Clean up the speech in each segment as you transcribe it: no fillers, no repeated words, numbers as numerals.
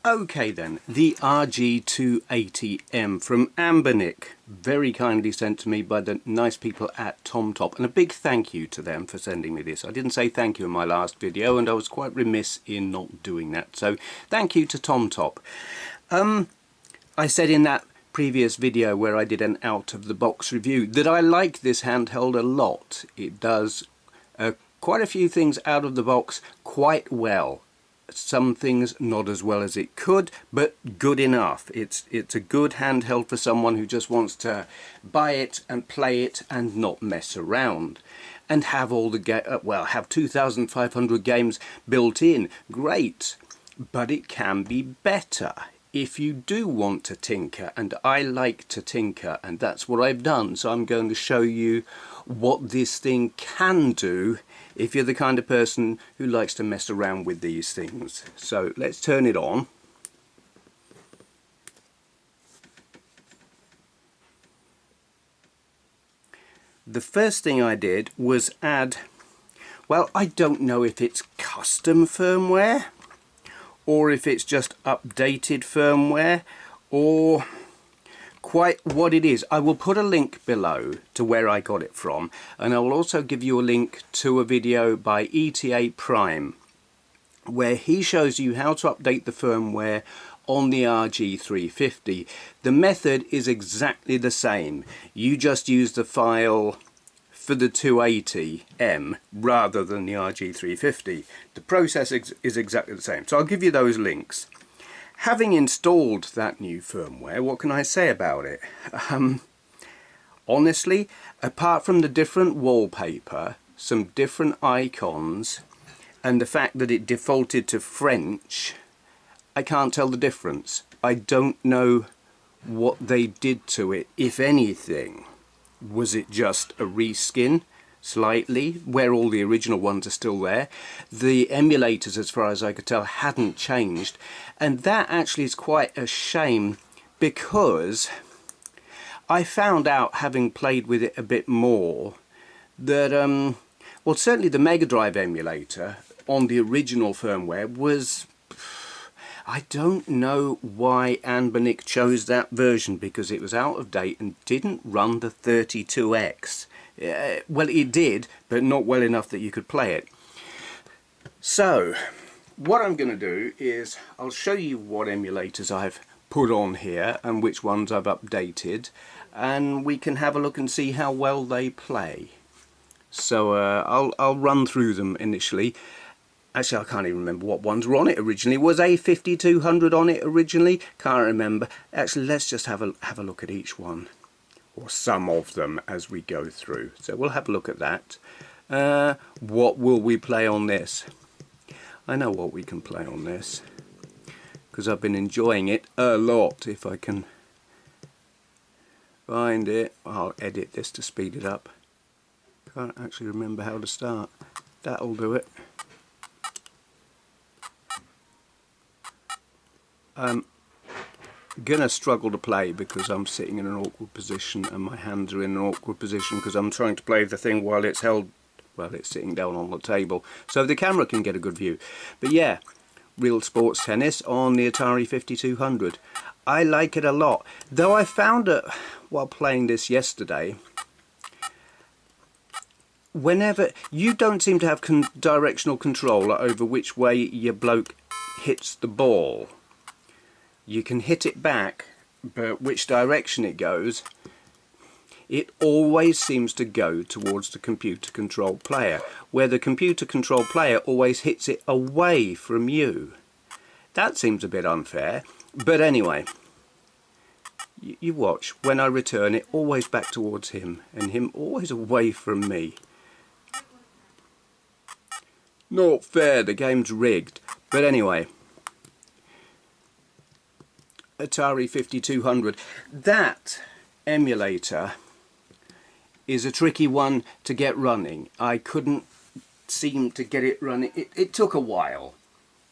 Okay then, the RG280M from Anbernic, very kindly sent to me by the nice people at TomTop, and a big thank you to them for sending me this. I didn't say thank you in my last video and I was quite remiss in not doing that, so thank you to TomTop. I said in that previous video where I did an out-of-the-box review that I like this handheld a lot. It does quite a few things out of the box quite well. Some things not as well as it could, but good enough. It's a good handheld for someone who just wants to buy it and play it and not mess around and have all the have 2,500 games built in. Great, but it can be better if you do want to tinker, and I like to tinker, and that's what I've done. So I'm going to show you what this thing can do if you're the kind of person who likes to mess around with these things. So let's turn it on. The first thing I did was add, well, I don't know if it's custom firmware or if it's just updated firmware or quite what it is. I will put a link below to where I got it from, and I will also give you a link to a video by ETA Prime where he shows you how to update the firmware on the RG350. The method is exactly the same. You just use the file for the 280M rather than the RG350. The process is exactly the same. So I'll give you those links. Having installed that new firmware, what can I say about it? Honestly, apart from the different wallpaper, some different icons, and the fact that it defaulted to French, I can't tell the difference. I don't know what they did to it, if anything. Was it just a reskin? Slightly, where all the original ones are still there. The emulators, as far as I could tell, hadn't changed, and that actually is quite a shame, because I found out, having played with it a bit more, that well, certainly the Mega Drive emulator on the original firmware was, I don't know why Anbernic chose that version, because it was out of date and didn't run the 32X. Well, it did, but not well enough that you could play it. So what I'm going to do is I'll show you what emulators I've put on here and which ones I've updated, and we can have a look and see how well they play. So I'll run through them initially. Actually, I can't even remember what ones were on it originally. Was A5200 on it originally? Can't remember. Actually, let's just have a look at each one, or some of them, as we go through. So we'll have a look at that. What will we play on this? I know what we can play on this, because I've been enjoying it a lot. If I can find it, I'll edit this to speed it up. Can't actually remember how to start. That'll do it. Gonna struggle to play because I'm sitting in an awkward position and my hands are in an awkward position because I'm trying to play the thing while it's held, well, it's sitting down on the table, so the camera can get a good view. But yeah, real sports tennis on the Atari 5200. I like it a lot, though I found it while playing this yesterday, whenever you don't seem to have directional control over which way your bloke hits the ball. You can hit it back, but which direction it goes, it always seems to go towards the computer control player, where the computer control player always hits it away from you. That seems a bit unfair, but anyway, you watch, when I return it always back towards him, and him always away from me. Not fair, the game's rigged, but anyway. Atari 5200. That emulator is a tricky one to get running. I couldn't seem to get it running. It took a while.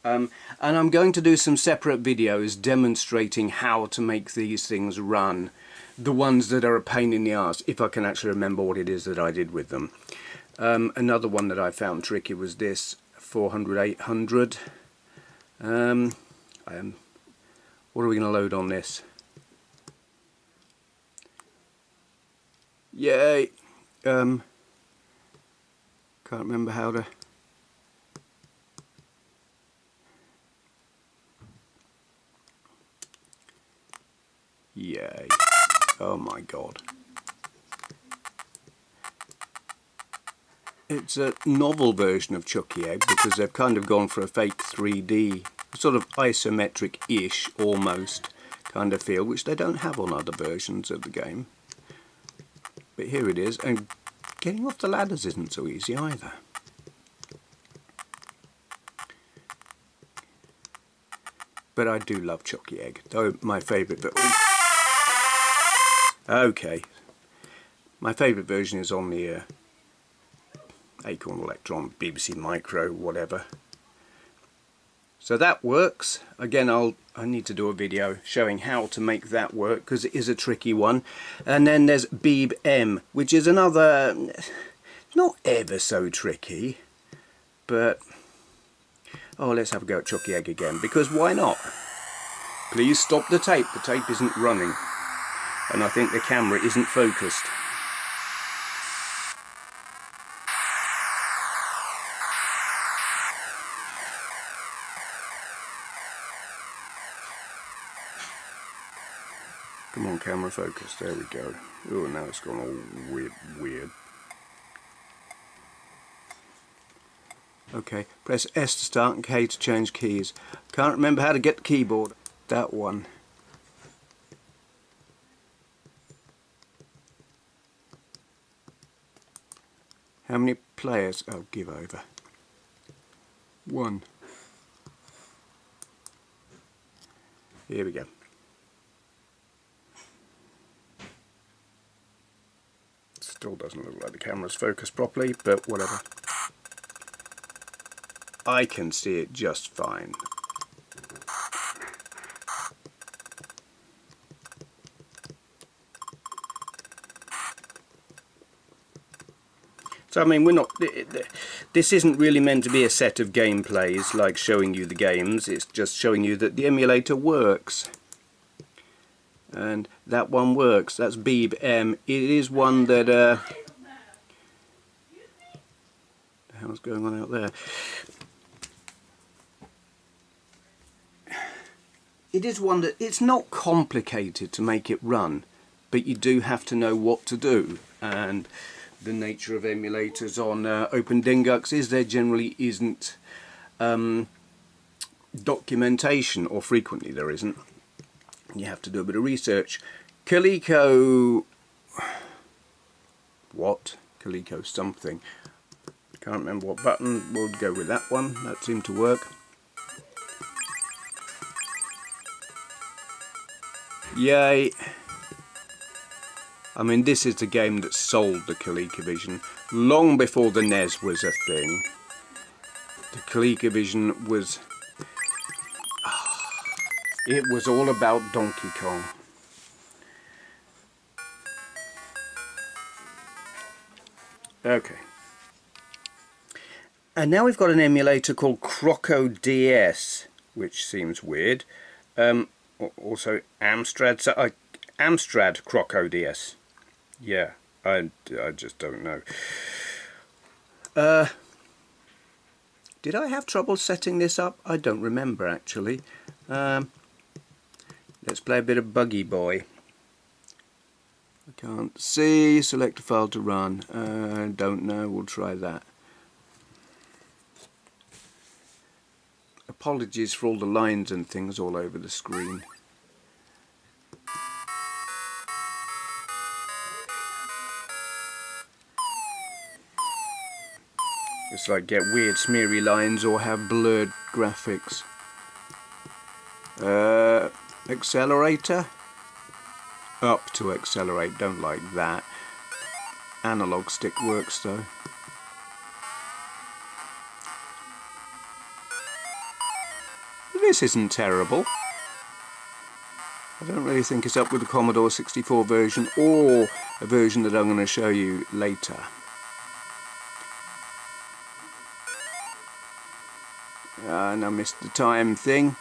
And I'm going to do some separate videos demonstrating how to make these things run. The ones that are a pain in the arse, if I can actually remember what it is that I did with them. Another one that I found tricky was this 400-800. What are we going to load on this? Yay! Can't remember how to... Yay. Oh my god. It's a novel version of Chucky Egg because they've kind of gone for a fake 3D, sort of isometric-ish, almost, kind of feel, which they don't have on other versions of the game. But here it is, and getting off the ladders isn't so easy either. But I do love Chucky Egg, though my favourite version... Okay. My favourite version is on the Acorn Electron, BBC Micro, whatever. So that works. Again, I need to do a video showing how to make that work, because it is a tricky one. And then there's Beeb M, which is another, not ever so tricky, but... Oh, let's have a go at Chucky Egg again, because why not? Please stop the tape isn't running. And I think the camera isn't focused. Come on, camera focus, there we go. Oh, now it's gone all weird. Okay, press S to start and K to change keys. Can't remember how to get the keyboard. That one. How many players? Oh, give over. 1. Here we go. Still doesn't look like the camera's focused properly, but whatever. I can see it just fine. So I mean, we're not... This isn't really meant to be a set of gameplays like showing you the games. It's just showing you that the emulator works. And that one works. That's Beeb M. It is one that... the hell's going on out there? It is one that... It's not complicated to make it run, but you do have to know what to do. And the nature of emulators on Open Dingux is there generally isn't documentation, or frequently there isn't. You have to do a bit of research. Coleco... What? Coleco something. Can't remember what button. We'll go with that one. That seemed to work. Yay. I mean, this is the game that sold the ColecoVision long before the NES was a thing. The ColecoVision was... it was all about Donkey Kong. Okay. And now we've got an emulator called Croco DS, which seems weird. Also Amstrad Croco DS. Yeah, I just don't know. Did I have trouble setting this up? I don't remember actually. Let's play a bit of Buggy Boy. I can't see. Select a file to run. Don't know. We'll try that. Apologies for all the lines and things all over the screen. It's like get weird smeary lines or have blurred graphics. Accelerator? Up to accelerate, don't like that. Analog stick works though. this isn't terrible. I don't really think it's up with the Commodore 64 version or a version that I'm going to show you later. And I missed the time thing.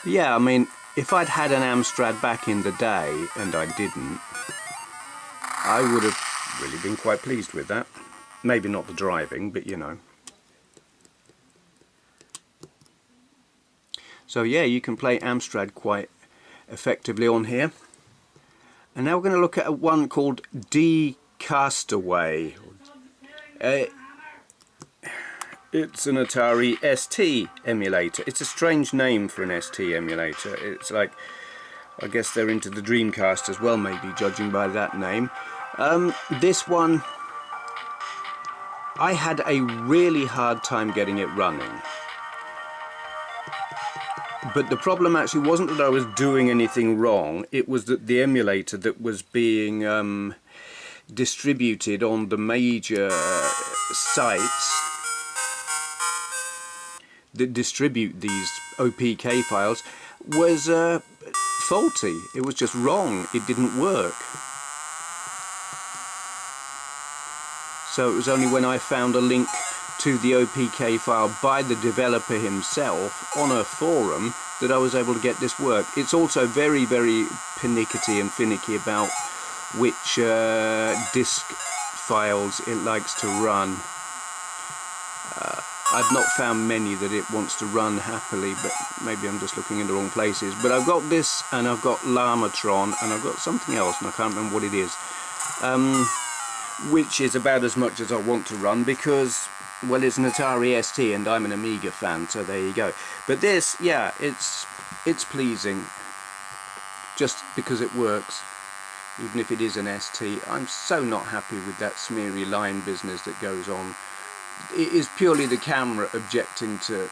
Yeah, I mean, if I'd had an Amstrad back in the day, and I didn't, I would have really been quite pleased with that. Maybe not the driving, but you know. So yeah, you can play Amstrad quite effectively on here. And now we're going to look at one called Castaway. It's an Atari ST emulator. It's a strange name for an ST emulator. It's like, I guess they're into the Dreamcast as well, maybe, judging by that name. This one, I had a really hard time getting it running. But the problem actually wasn't that I was doing anything wrong, it was that the emulator that was being distributed on the major sites that distribute these OPK files was faulty. It was just wrong. It didn't work. So it was only when I found a link to the OPK file by the developer himself on a forum that I was able to get this work. It's also very, very pernickety and finicky about which disk files it likes to run. I've not found many that it wants to run happily, but maybe I'm just looking in the wrong places. But I've got this, and I've got Lamatron, and I've got something else, and I can't remember what it is, which is about as much as I want to run, because, well, it's an Atari ST, and I'm an Amiga fan, so there you go. But this, yeah, it's pleasing, just because it works, even if it is an ST. I'm so not happy with that smeary line business that goes on. It is purely the camera objecting to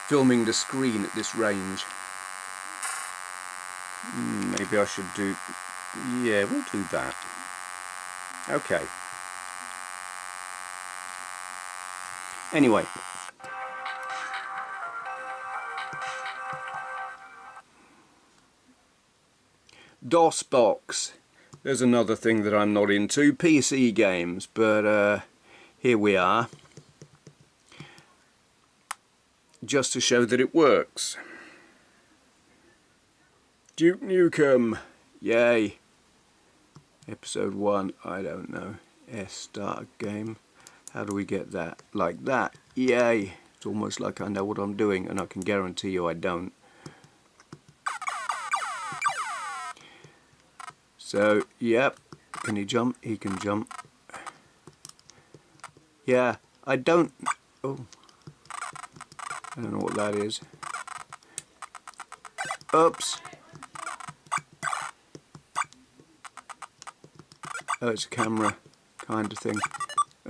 filming the screen at this range. Maybe I should do... yeah, we'll do that. Okay. Anyway. DOSBox. There's another thing that I'm not into. PC games, but here we are. Just to show that it works. Duke Nukem. Yay. Episode 1, I don't know. Start game. How do we get that? Like that. Yay. It's almost like I know what I'm doing, and I can guarantee you I don't. So, yep. Can he jump? He can jump. Yeah, I don't... oh. I don't know what that is. Oops. Oh, it's a camera kind of thing.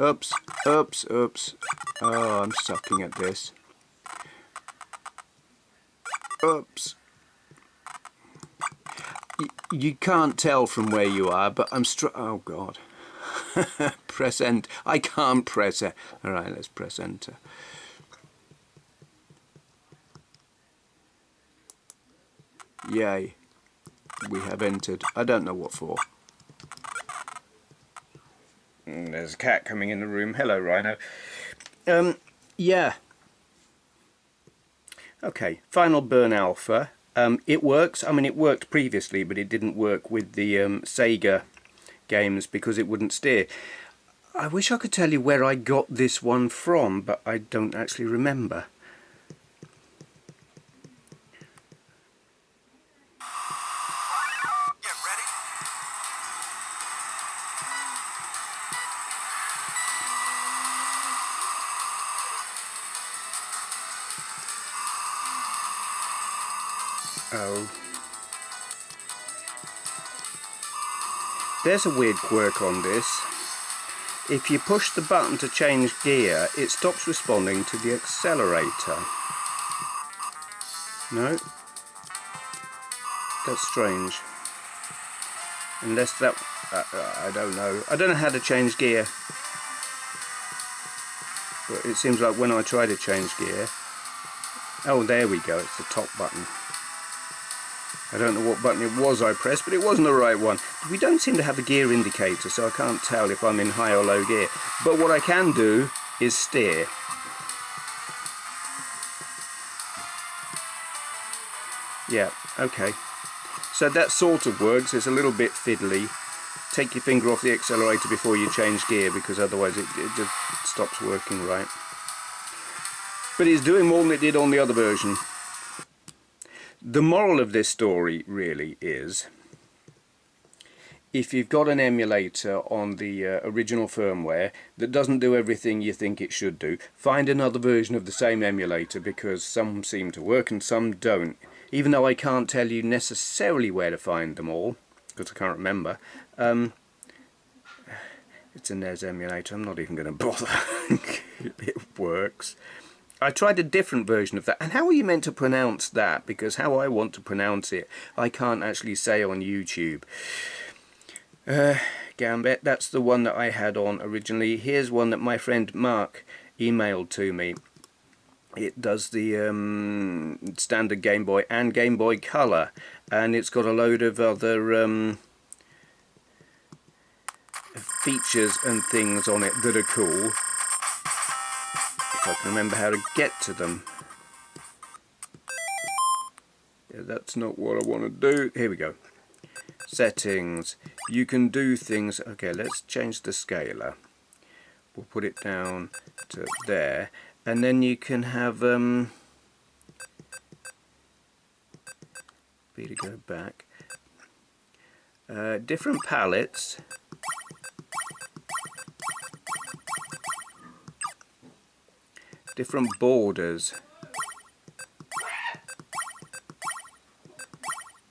Oops, oops, oops. Oh, I'm sucking at this. Oops. You can't tell from where you are, but I'm oh God. Press enter. I can't press it. Alright, let's press enter. Yay. We have entered. I don't know what for. There's a cat coming in the room. Hello, Rhino. Yeah. Okay, Final Burn Alpha. It works. I mean, it worked previously, but it didn't work with the Sega games because it wouldn't steer. I wish I could tell you where I got this one from, but I don't actually remember. Get ready. Oh. There's a weird quirk on this. If you push the button to change gear, it stops responding to the accelerator. No? That's strange. Unless that... I don't know. I don't know how to change gear. But it seems like when I try to change gear, Oh, there we go, it's the top button. I don't know what button it was I pressed, but it wasn't the right one. We don't seem to have a gear indicator, so I can't tell if I'm in high or low gear. But what I can do is steer. Yeah, okay. So that sort of works. It's a little bit fiddly. Take your finger off the accelerator before you change gear, because otherwise it just stops working right. But it's doing more than it did on the other version. The moral of this story really is, if you've got an emulator on the original firmware that doesn't do everything you think it should do, find another version of the same emulator, because some seem to work and some don't. Even though I can't tell you necessarily where to find them all, because I can't remember. It's a NES emulator, I'm not even going to bother. It works. I tried a different version of that, and how are you meant to pronounce that? Because how I want to pronounce it, I can't actually say on YouTube. Gambat, that's the one that I had on originally. Here's one that my friend Mark emailed to me. It does the standard Game Boy and Game Boy Color, and it's got a load of other features and things on it that are cool. If I can remember how to get to them. Yeah, that's not what I want to do. Here we go. Settings. You can do things. Okay, let's change the scaler. We'll put it down to there. And then you can have B to go back. Different palettes. Different borders.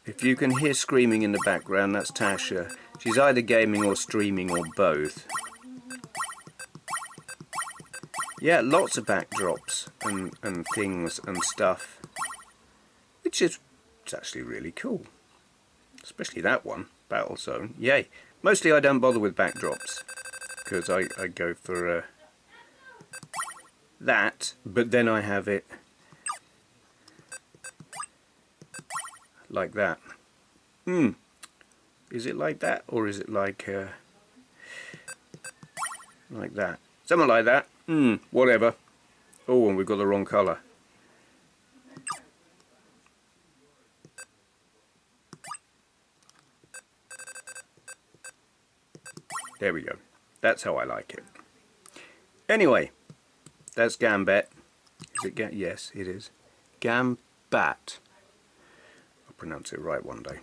If you can hear screaming in the background, that's Tasha. She's either gaming or streaming or both. Yeah, lots of backdrops and things and stuff, which is, it's actually really cool. Especially that one, Battle Zone. Yay. Mostly I don't bother with backdrops, because I go for that, but then I have it like that. Is it like that, or is it like that? Something like that. Whatever. Oh, and we've got the wrong colour. There we go. That's how I like it. Anyway, that's Gambat. Is it yes, it is. Gambat. I'll pronounce it right one day.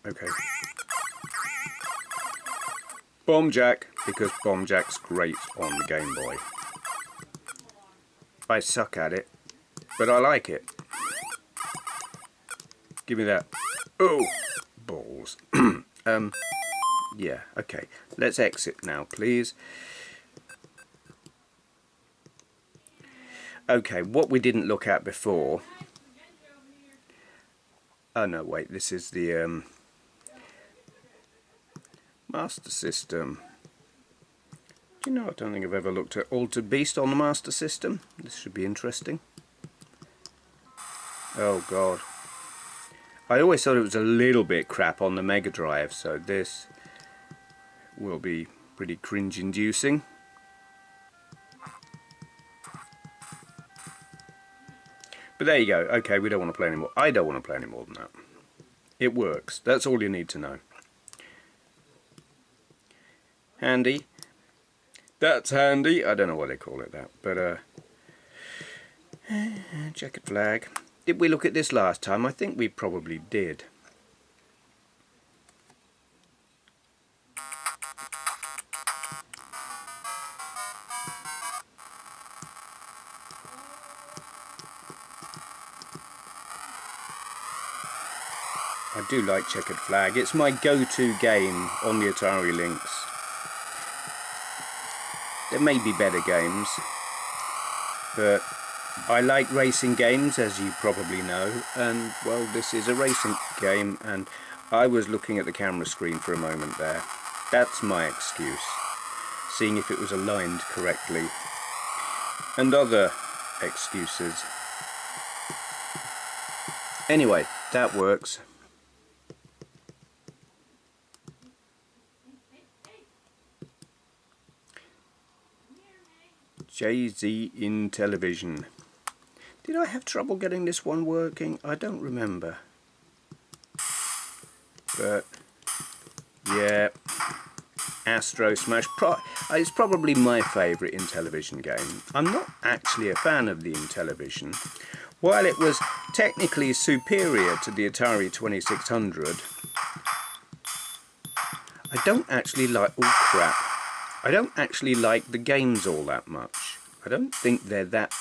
Okay. Bomb Jack, because Bomb Jack's great on the Game Boy. I suck at it, but I like it. Give me that. Oh, balls. Yeah, okay. Let's exit now, please. Okay, what we didn't look at before. Oh no, wait, this is the Master System. Do you know, I don't think I've ever looked at Altered Beast on the Master System. This should be interesting. Oh god. I always thought it was a little bit crap on the Mega Drive, so this will be pretty cringe-inducing. But there you go. Okay, we don't want to play anymore. I don't want to play any more than that. It works. That's all you need to know. Handy. That's handy. I don't know why they call it that, but Checkered Flag. Did we look at this last time? I think we probably did. I do like Checkered Flag. It's my go-to game on the Atari Lynx. There may be better games, but I like racing games, as you probably know, and well, this is a racing game, and I was looking at the camera screen for a moment there. That's my excuse. seeing if it was aligned correctly, and other excuses. Anyway, that works. JayZ in television. Did I have trouble getting this one working? I don't remember. But yeah, Astro Smash. It's probably my favourite Intellivision game. I'm not actually a fan of the Intellivision. While it was technically superior to the Atari 2600, I don't actually like... oh crap. I don't actually like the games all that much. I don't think they're that...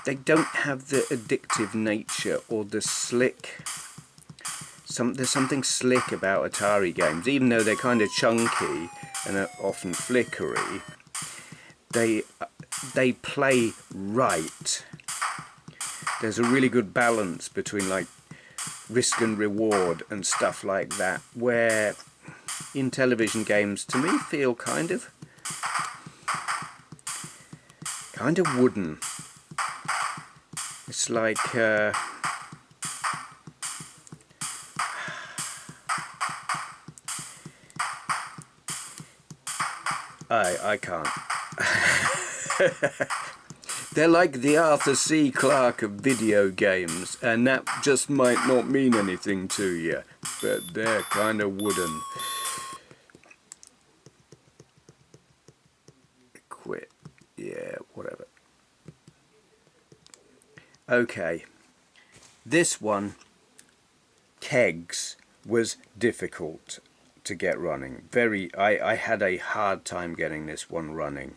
they don't have the addictive nature or the slick... there's something slick about Atari games, even though they're kind of chunky and are often flickery. They play right. There's a really good balance between like risk and reward and stuff like that, where Intellivision games to me feel kind of wooden. It's like I can't. They're like the Arthur C. Clarke of video games, and that just might not mean anything to you, but they're kind of wooden. Quit. Yeah, whatever. Okay. This one, Kegs, was difficult to get running. I had a hard time getting this one running.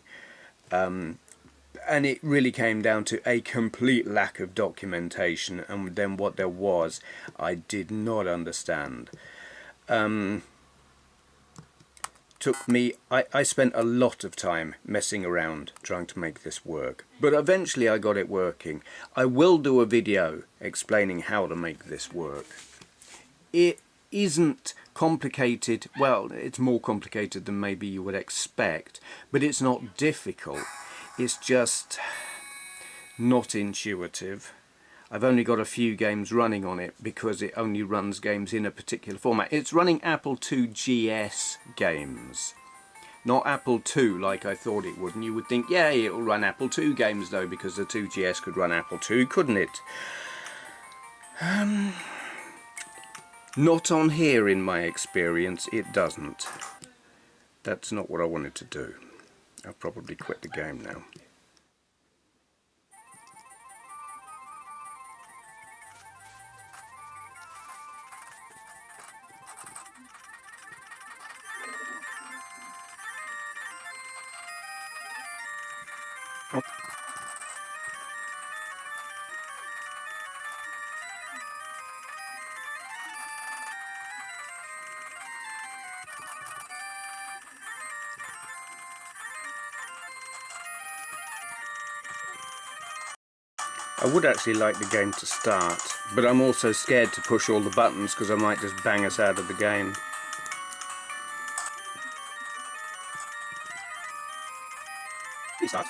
And it really came down to a complete lack of documentation, and then what there was, I did not understand. Took me, I spent a lot of time messing around trying to make this work, but eventually I got it working. I will do a video explaining how to make this work. It isn't complicated. Well, it's more complicated than maybe you would expect, but it's not difficult. It's just not intuitive. I've only got a few games running on it because it only runs games in a particular format. It's running Apple II GS games, not Apple II like I thought it would. And you would think, yeah, it'll run Apple II games though, because the 2GS could run Apple II, couldn't it? Not on here in my experience, it doesn't. That's not what I wanted to do. I'll probably quit the game now. I would actually like the game to start, but I'm also scared to push all the buttons because I might just bang us out of the game. Please start.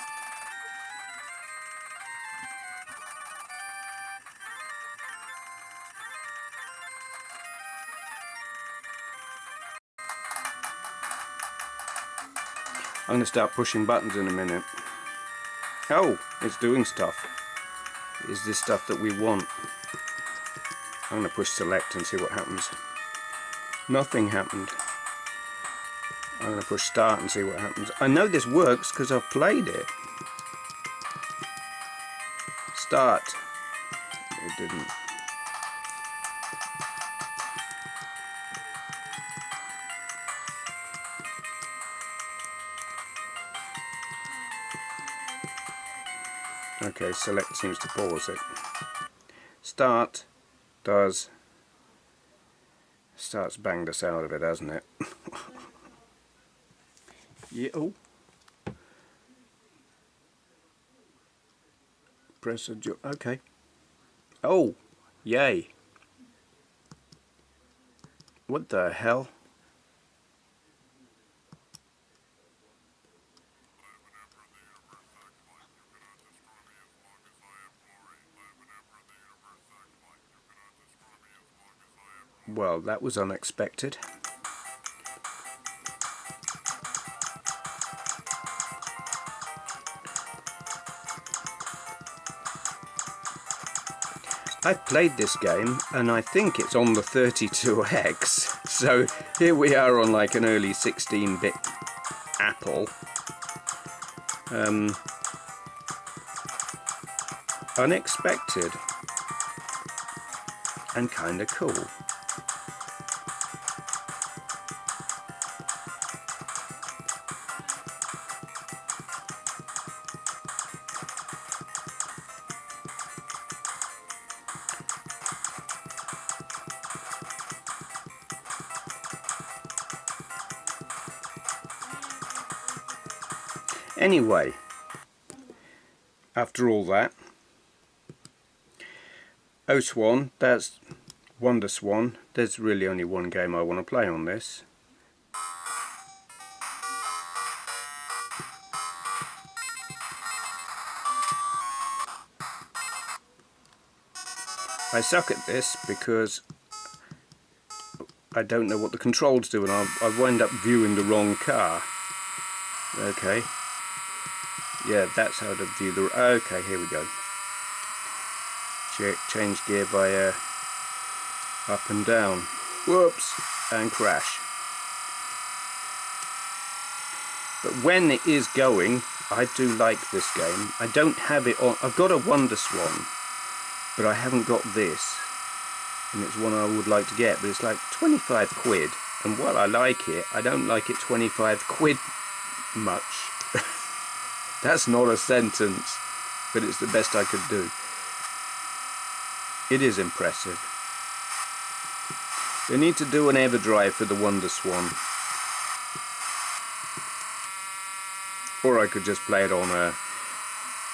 I'm going to start pushing buttons in a minute. Oh, it's doing stuff. Is this stuff that we want? I'm going to push select and see what happens. Nothing happened. I'm going to push start and see what happens. I know this works because I've played it. Start. It didn't. Okay, select seems to pause it. Start does. Start's banged us out of it, hasn't it? Yeah. Oh. Press adjust. Okay. Oh, yay. What the hell? Well, that was unexpected. I've played this game and I think it's on the 32X, so here we are on like an early 16-bit Apple. Unexpected and kinda cool. Anyway, after all that, Swan, that's WonderSwan. There's really only one game I want to play on this. I suck at this because I don't know what the controls do, and I wind up viewing the wrong car. Okay. Yeah, that's how to view the... Okay, here we go. Change gear by up and down. Whoops! And crash. But when it is going, I do like this game. I don't have it on... I've got a WonderSwan, but I haven't got this. And it's one I would like to get, but it's like 25 quid. And while I like it, I don't like it 25 quid much. That's not a sentence, but it's the best I could do. It is impressive. They need to do an EverDrive for the WonderSwan. Or I could just play it on a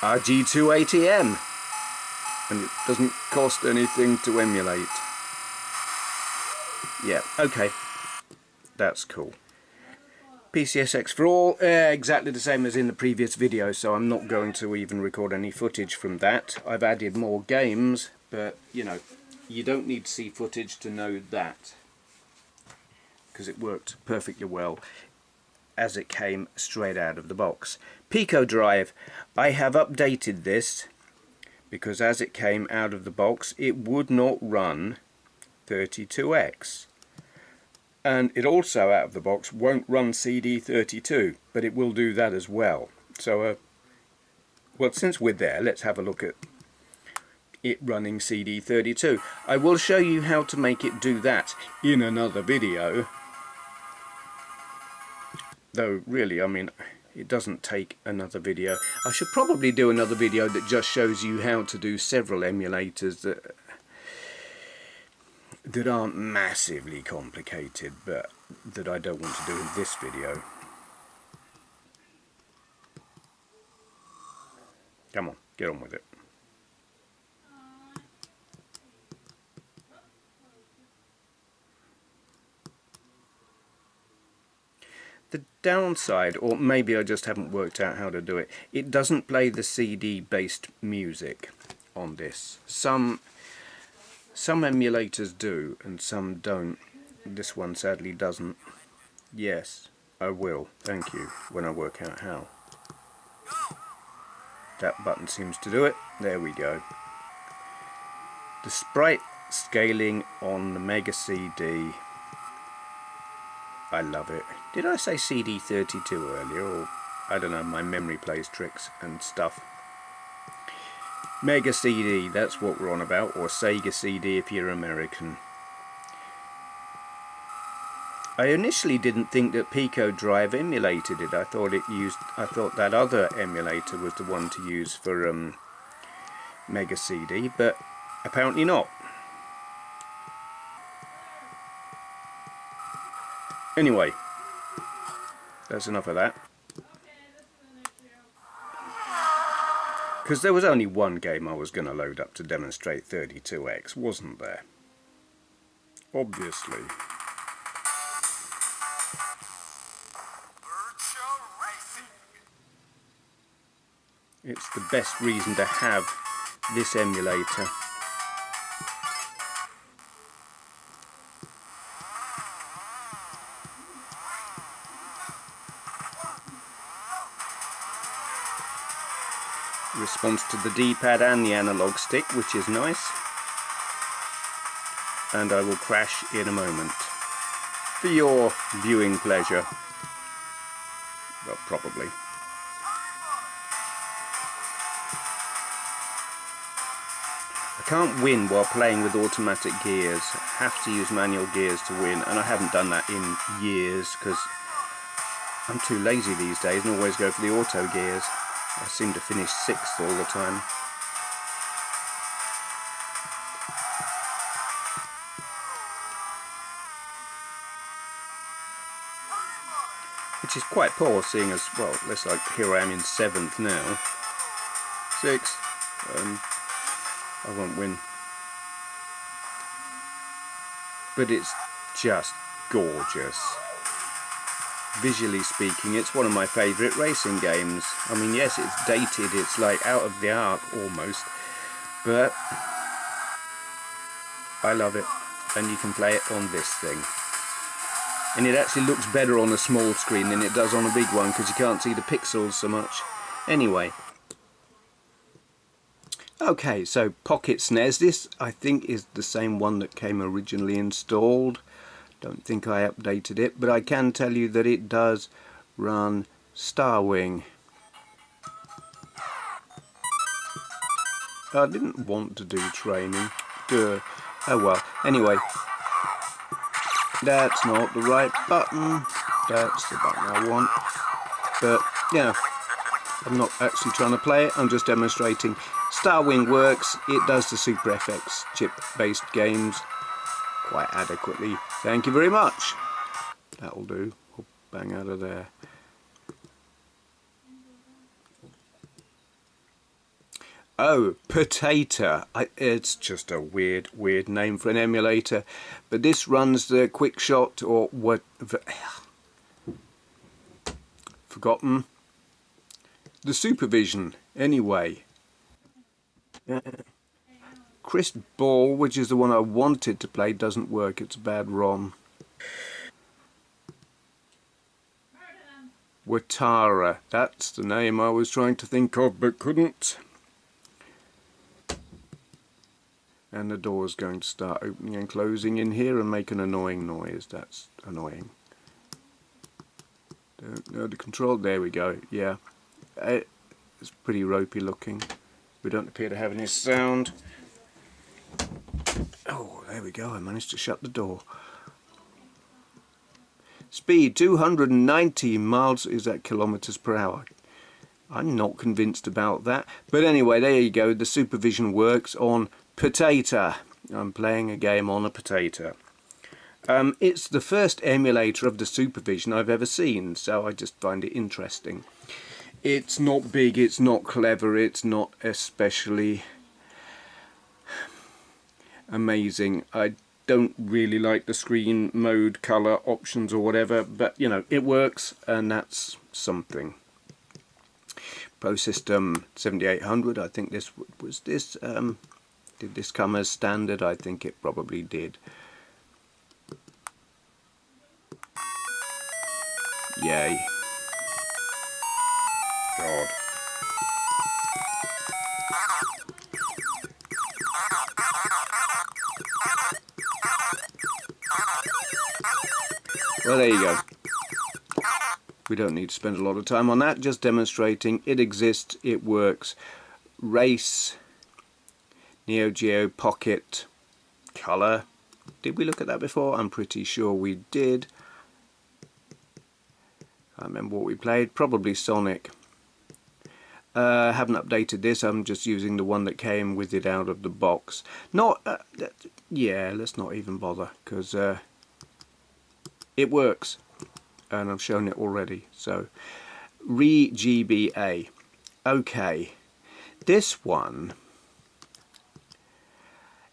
RG280M. And it doesn't cost anything to emulate. Yeah, okay. That's cool. PCSX for all, exactly the same as in the previous video, so I'm not going to even record any footage from that. I've added more games, but you know, you don't need to see footage to know that, because it worked perfectly well as it came straight out of the box. Pico drive, I have updated this because as it came out of the box it would not run 32X. And it also, out of the box, won't run CD32, but it will do that as well. So, well, since we're there, let's have a look at it running CD32. I will show you how to make it do that in another video. Though, really, I mean, it doesn't take another video. I should probably do another video that just shows you how to do several emulators that aren't massively complicated, but that I don't want to do in this video. Come on, get on with it. The downside, or maybe I just haven't worked out how to do it, it doesn't play the CD-based music on this. Some emulators do and some don't. This one sadly doesn't. Yes, I will, thank you, when I work out how. That button seems to do it. There we go. The sprite scaling on the Mega CD, I love it. Did I say CD32 earlier, or I don't know, my memory plays tricks and stuff. Mega CD, that's what we're on about, or Sega CD if you're American. I initially didn't think that Pico Drive emulated it. I thought that other emulator was the one to use for Mega CD, but apparently not. Anyway, that's enough of that. Because there was only one game I was going to load up to demonstrate 32X, wasn't there? Obviously. It's the best reason to have this emulator. Responds to the D-pad and the analog stick, which is nice. And I will crash in a moment. For your viewing pleasure. Well, probably. I can't win while playing with automatic gears. I have to use manual gears to win, and I haven't done that in years because I'm too lazy these days and always go for the auto gears. I seem to finish 6th all the time. Which is quite poor, seeing as, well, looks like here I am in 7th now. 6th. I won't win. But it's just gorgeous. Visually speaking, it's one of my favourite racing games. I mean, yes, it's dated, it's like out of the ark almost, but I love it, and you can play it on this thing. And it actually looks better on a small screen than it does on a big one because you can't see the pixels so much. Anyway. Okay, so Pocket SNES. This, I think, is the same one that came originally installed. Don't think I updated it, but I can tell you that it does run Starwing. I didn't want to do training. Duh. Oh well. Anyway, that's not the right button. That's the button I want. But, yeah, I'm not actually trying to play it. I'm just demonstrating. Starwing works. It does the Super FX chip-based games quite adequately. Thank you very much. That'll do. We'll bang out of there. Oh, Potato. It's just a weird name for an emulator. But this runs the QuickShot or what? Forgotten. The Supervision, anyway. Crisp Ball, which is the one I wanted to play, doesn't work. It's a bad ROM. Watara. That's the name I was trying to think of but couldn't. And the door's going to start opening and closing in here and make an annoying noise. That's annoying. Don't know the control. There we go. Yeah. It's pretty ropey looking. We don't appear to have any sound. Oh, there we go. I managed to shut the door. Speed 290 miles. Is that kilometers per hour? I'm not convinced about that. But anyway, there you go. The Supervision works on Potato. I'm playing a game on a Potato. It's the first emulator of the Supervision I've ever seen, so I just find it interesting. It's not big, it's not clever, it's not especially amazing. I don't really like the screen mode, colour options or whatever, but you know, it works and that's something. Pro System 7800, I think this was this. Did this come as standard? I think it probably did. Yay. God. Well, there you go. We don't need to spend a lot of time on that, just demonstrating it exists, it works. Race, Neo Geo Pocket, colour. Did we look at that before? I'm pretty sure we did. I remember what we played, probably Sonic. I haven't updated this, I'm just using the one that came with it out of the box. Not, yeah, let's not even bother, because it works, and I've shown it already. So, ReGBA. Okay, this one,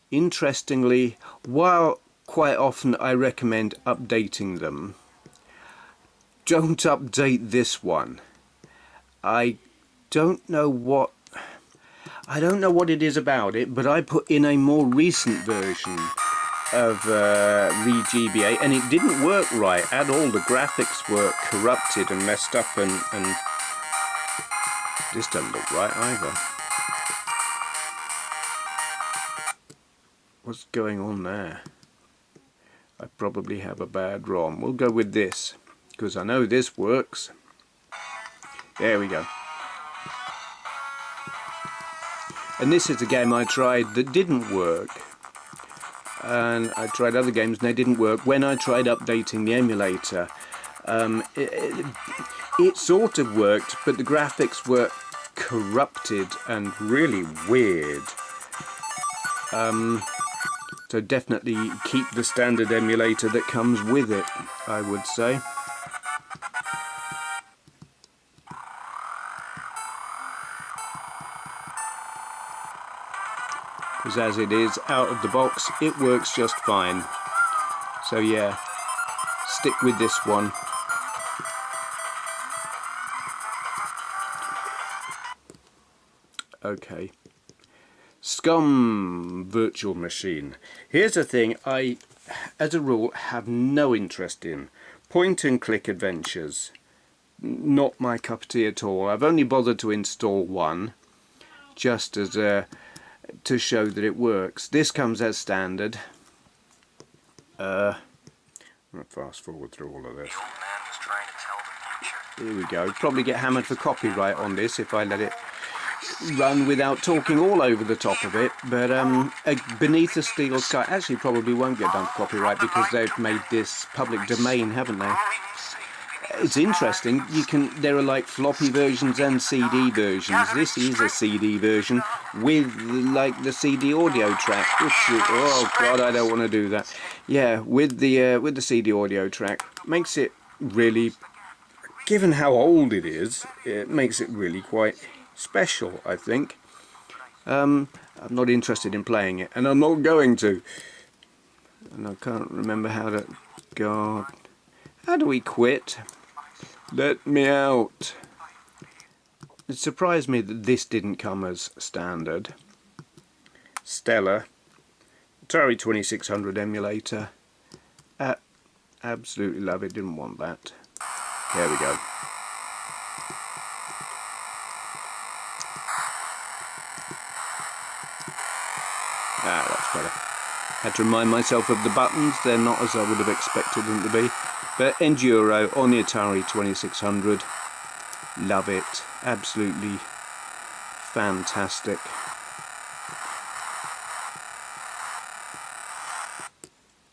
interestingly, while quite often I recommend updating them, don't update this one. I don't know what it is about it, but I put in a more recent version of ReGBA and it didn't work right at all. The graphics were corrupted and messed up, and this doesn't look right either. What's going on there? I probably have a bad ROM. We'll go with this, because I know this works. There we go. And this is a game I tried that didn't work. And I tried other games and they didn't work. When I tried updating the emulator, it sort of worked, but the graphics were corrupted and really weird. So definitely keep the standard emulator that comes with it, I would say. Because as it is, out of the box, it works just fine. So yeah, stick with this one. Okay. Scum Virtual Machine. Here's a thing I, as a rule, have no interest in. Point and click adventures. Not my cup of tea at all. I've only bothered to install one, just as a to show that it works. This comes as standard. I'm going to fast forward through all of this. Here we go. Probably get hammered for copyright on this if I let it run without talking all over the top of it. But Beneath the Steel Sky actually probably won't get done for copyright because they've made this public domain, haven't they? It's interesting. There are like floppy versions and CD versions. This is a CD version with like the CD audio track. Which is, oh god, I don't want to do that. Yeah, with the CD audio track, makes it really, given how old it is, it makes it really quite special, I think. I'm not interested in playing it, and I'm not going to. And I can't remember how to. God, how do we quit? Let me out. It surprised me that this didn't come as standard. Stellar. Atari 2600 emulator. Absolutely love it. Didn't want that. There we go. That's better. Had to remind myself of the buttons. They're not as I would have expected them to be. But Enduro on the Atari 2600, love it, absolutely fantastic.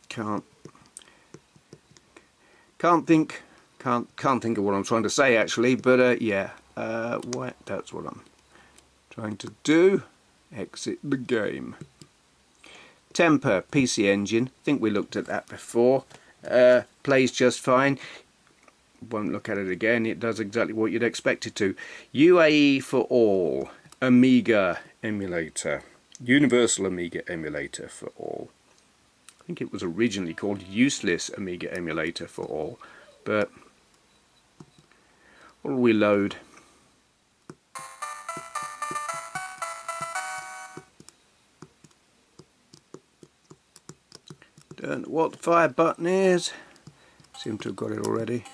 Can't think of what I'm trying to say actually, but yeah, that's what I'm trying to do. Exit the game. Temper PC Engine, I think we looked at that before. Plays just fine. Won't look at it again. It does exactly what you'd expect it to. UAE for all. Amiga emulator. Universal Amiga emulator for all. I think it was originally called Useless Amiga emulator for all. But what will we load? Don't know what the fire button is. Seem to have got it already.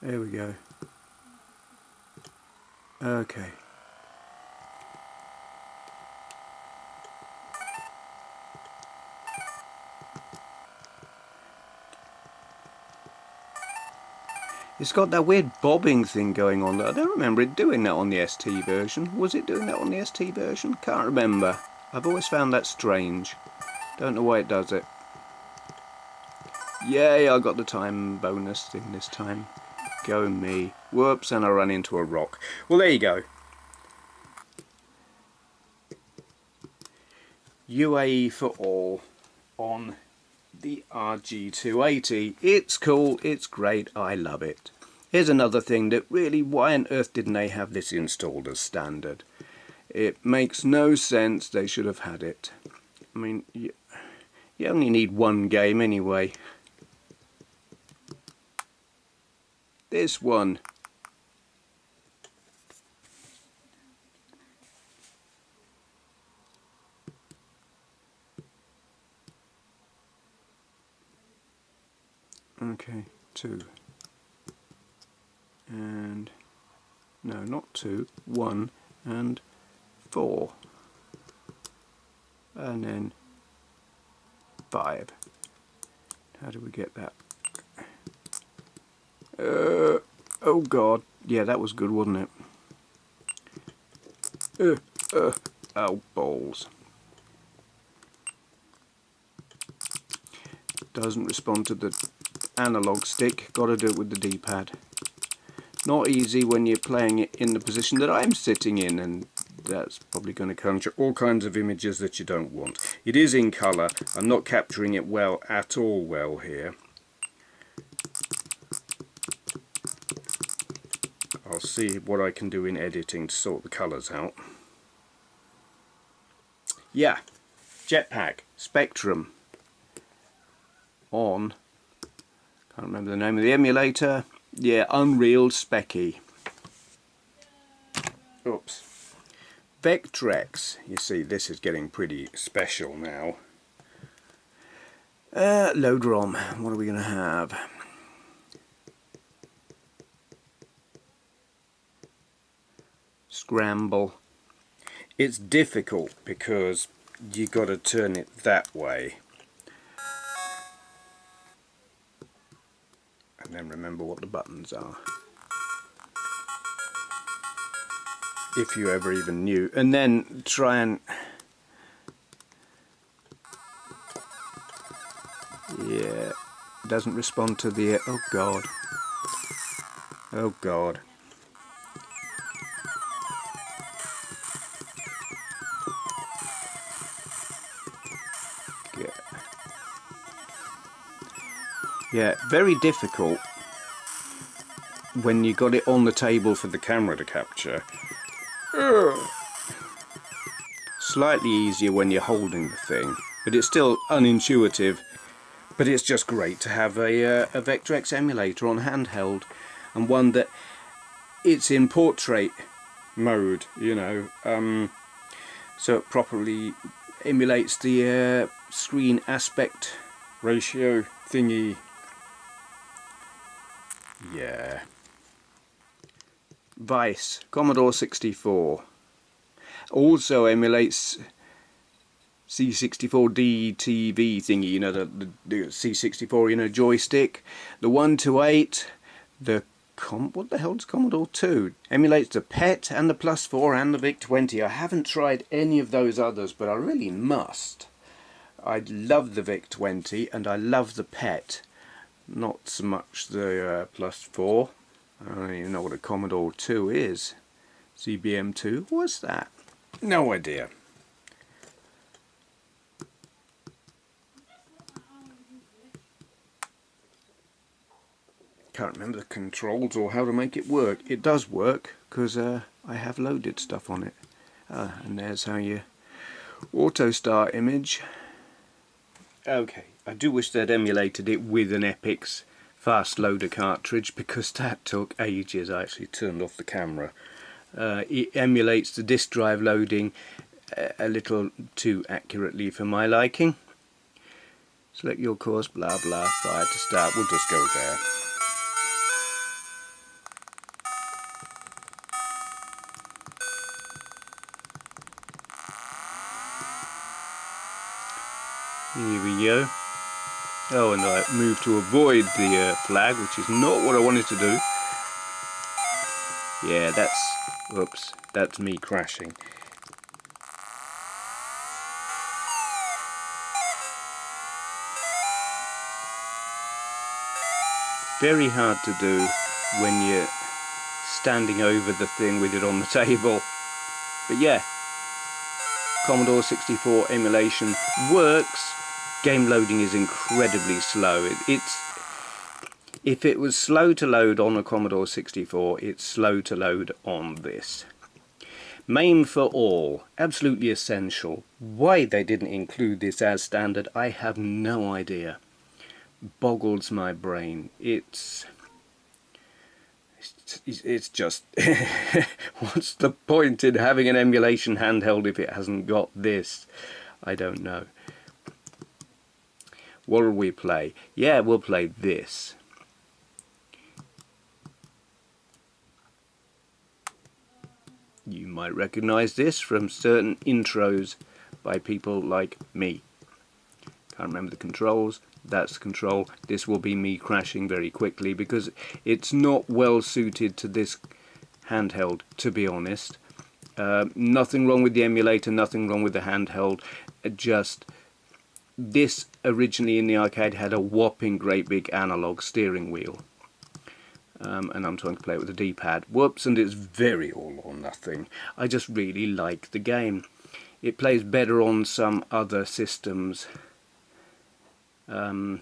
There we go. Okay. It's got that weird bobbing thing going on. I don't remember it doing that on the ST version. Was it doing that on the ST version? Can't remember. I've always found that strange. Don't know why it does it. Yay, I got the time bonus thing this time. Go me. Whoops, and I ran into a rock. Well, there you go. UAE for all on the RG280. It's cool, it's great, I love it. Here's another thing that really, why on earth didn't they have this installed as standard? It makes no sense, they should have had it. I mean, you only need one game anyway. This one. Okay, 2. And no, not 2, 1 and 4. and then 5. How do we get that? Oh god, yeah, that was good, wasn't it? Oh balls. Doesn't respond to the analog stick, gotta do it with the D-pad. Not easy when you're playing it in the position that I'm sitting in, and that's probably going to conjure all kinds of images that you don't want. It is in colour, I'm not capturing it well at all well here. I'll see what I can do in editing to sort the colours out. Yeah, Jetpack Spectrum on, can't remember the name of the emulator, yeah, Unreal Specky. Oops. Vectrex, you see this is getting pretty special now. Load ROM, what are we going to have? Scramble. It's difficult because you got to turn it that way. And then remember what the buttons are. If you ever even knew. And then try and... yeah, doesn't respond to the... oh god. Oh god. Yeah, very difficult when you got it on the table for the camera to capture. Slightly easier when you're holding the thing, but it's still unintuitive. But it's just great to have a Vectrex emulator on handheld, and one that it's in portrait mode, you know, so it properly emulates the screen aspect ratio thingy. Yeah. Vice, Commodore 64. Also emulates C64D TV thingy, you know, the C64, you know, joystick. The 128, the what the hell is Commodore 2? Emulates the PET and the Plus4 and the VIC-20. I haven't tried any of those others, but I really must. I love the VIC-20 and I love the PET. Not so much the Plus4. I don't even know what a Commodore 2 is. CBM2, what's that? No idea. Can't remember the controls or how to make it work. It does work because I have loaded stuff on it. And there's how you auto start image. Okay, I do wish they'd emulated it with an Epix fast loader cartridge, because that took ages. I actually turned off the camera. It emulates the disk drive loading a little too accurately for my liking. Select your course, blah blah, fire to start. We'll just go there. Here we go. Oh, and I moved to avoid the flag, which is not what I wanted to do. Yeah, oops, that's me crashing. Very hard to do when you're standing over the thing with it on the table. But yeah, Commodore 64 emulation works. Game loading is incredibly slow. If it was slow to load on a Commodore 64, it's slow to load on this. MAME for all, absolutely essential. Why they didn't include this as standard, I have no idea. Boggles my brain. It's just what's the point in having an emulation handheld if it hasn't got this? I don't know. What will we play? Yeah, we'll play this. You might recognize this from certain intros by people like me. Can't remember the controls. That's the control. This will be me crashing very quickly because it's not well suited to this handheld, to be honest. Nothing wrong with the emulator, nothing wrong with the handheld, just this originally in the arcade had a whopping great big analog steering wheel. And I'm trying to play it with a D-pad. Whoops, and it's very all or nothing. I just really like the game. It plays better on some other systems. But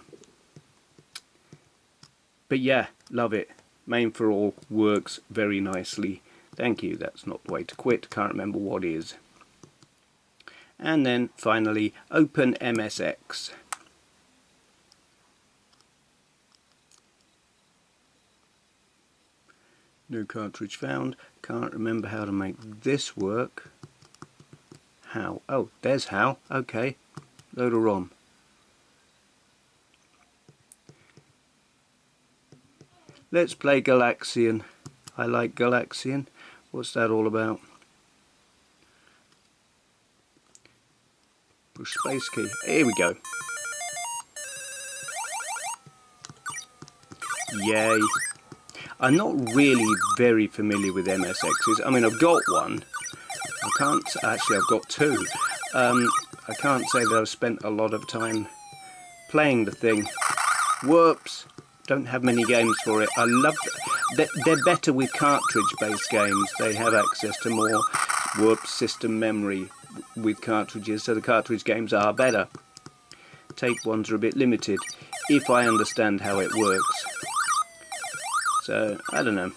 yeah, love it. Main for all works very nicely. Thank you, that's not the way to quit. Can't remember what is. And then finally, Open MSX. No cartridge found. Can't remember how to make this work. How? Oh, there's how. Okay. Load of ROM. Let's play Galaxian. I like Galaxian. What's that all about? Push space key. Here we go. Yay. I'm not really very familiar with MSXs. I mean, I've got one. I can't... Actually, I've got two. I can't say that I've spent a lot of time playing the thing. Whoops. Don't have many games for it. I love... They're better with cartridge-based games. They have access to more, whoops, system memory with cartridges, so the cartridge games are better. Tape ones are a bit limited, if I understand how it works. So, I don't know.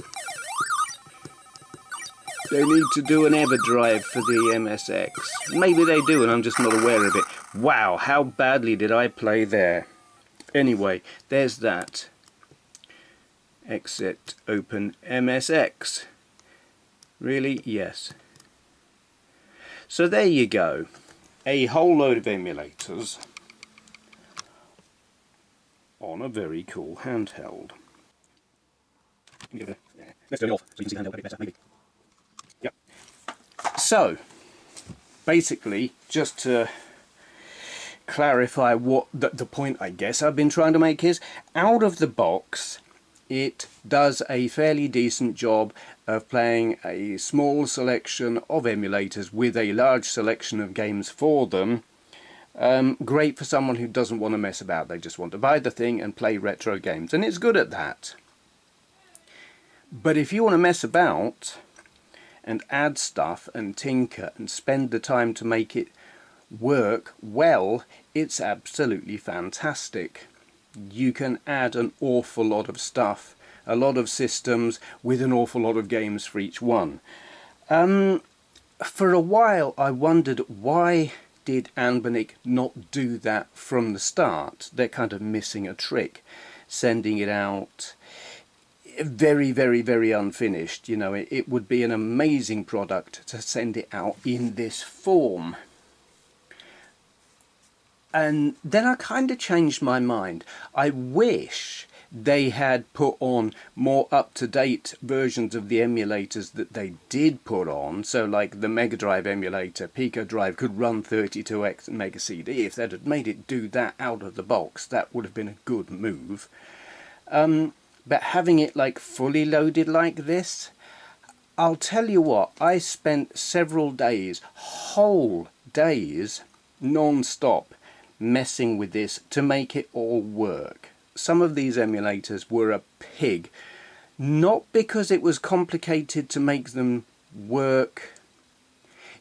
They need to do an EverDrive for the MSX. Maybe they do and I'm just not aware of it. Wow, how badly did I play there? Anyway, there's that. Exit Open MSX. Really? Yes. So there you go. A whole load of emulators on a very cool handheld. Let's turn it off so you can see the handheld a bit better, maybe. Yep. So, basically, just to clarify what the point I guess I've been trying to make is, out of the box, it does a fairly decent job of playing a small selection of emulators with a large selection of games for them. Great for someone who doesn't want to mess about. They just want to buy the thing and play retro games, and it's good at that. But if you want to mess about and add stuff and tinker and spend the time to make it work well, it's absolutely fantastic. You can add an awful lot of stuff, a lot of systems with an awful lot of games for each one. For a while I wondered, why did Anbernic not do that from the start? They're kind of missing a trick, sending it out very, very, very unfinished. You know, it would be an amazing product to send it out in this form. And then I kind of changed my mind. I wish they had put on more up-to-date versions of the emulators that they did put on. So like the Mega Drive emulator, Pico Drive, could run 32X and Mega CD. If they'd have made it do that out of the box, that would have been a good move. But having it like fully loaded like this, I'll tell you what, I spent several days, whole days, non-stop, messing with this to make it all work. Some of these emulators were a pig, not because it was complicated to make them work,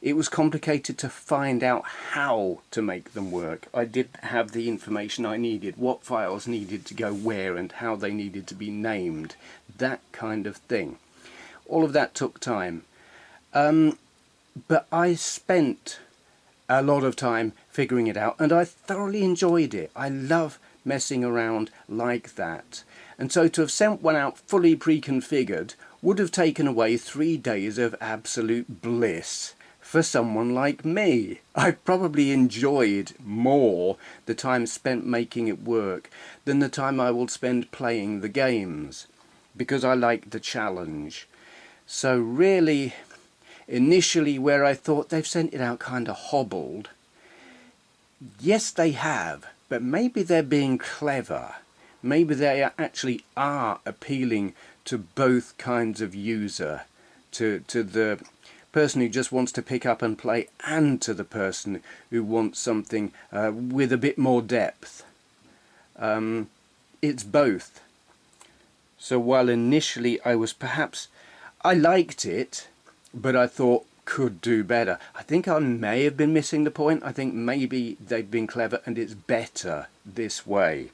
it was complicated to find out how to make them work. I didn't have the information I needed, what files needed to go where and how they needed to be named, that kind of thing. All of that took time. But I spent a lot of time figuring it out and I thoroughly enjoyed it. I love messing around like that. And so to have sent one out fully pre-configured would have taken away 3 days of absolute bliss. For someone like me, I probably enjoyed more the time spent making it work than the time I will spend playing the games, because I like the challenge. So really, initially where I thought they've sent it out kind of hobbled, Yes, they have, but maybe they're being clever. Maybe they actually are appealing to both kinds of user, to the person who just wants to pick up and play, and to the person who wants something with a bit more depth. It's both. So while initially I liked it, but I thought could do better. I think I may have been missing the point. I think maybe they've been clever and it's better this way.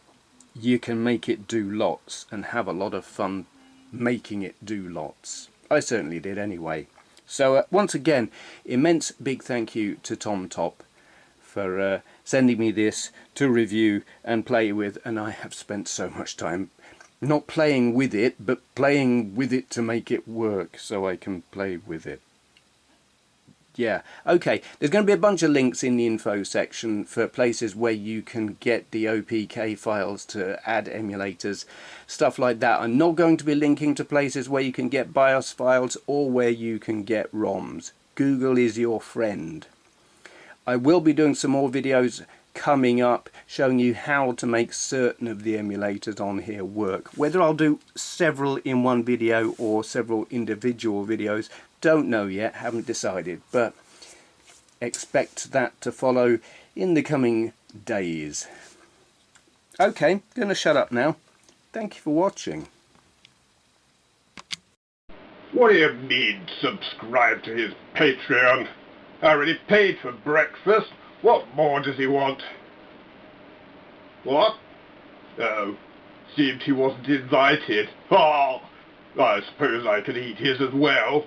You can make it do lots and have a lot of fun making it do lots. I certainly did anyway. So once again, immense big thank you to Tom Top for sending me this to review and play with, and I have spent so much time not playing with it, but playing with it to make it work so I can play with it. Yeah, okay, there's going to be a bunch of links in the info section for places where you can get the OPK files to add emulators, stuff like that. I'm not going to be linking to places where you can get BIOS files or where you can get ROMs. Google is your friend. I will be doing some more videos coming up showing you how to make certain of the emulators on here work. Whether I'll do several in one video or several individual videos, don't know yet, haven't decided, but expect that to follow in the coming days. Okay, gonna shut up now. Thank you for watching. What do you mean, subscribe to his Patreon? I already paid for breakfast. What more does he want? What? Oh, seemed he wasn't invited. Oh, I suppose I could eat his as well.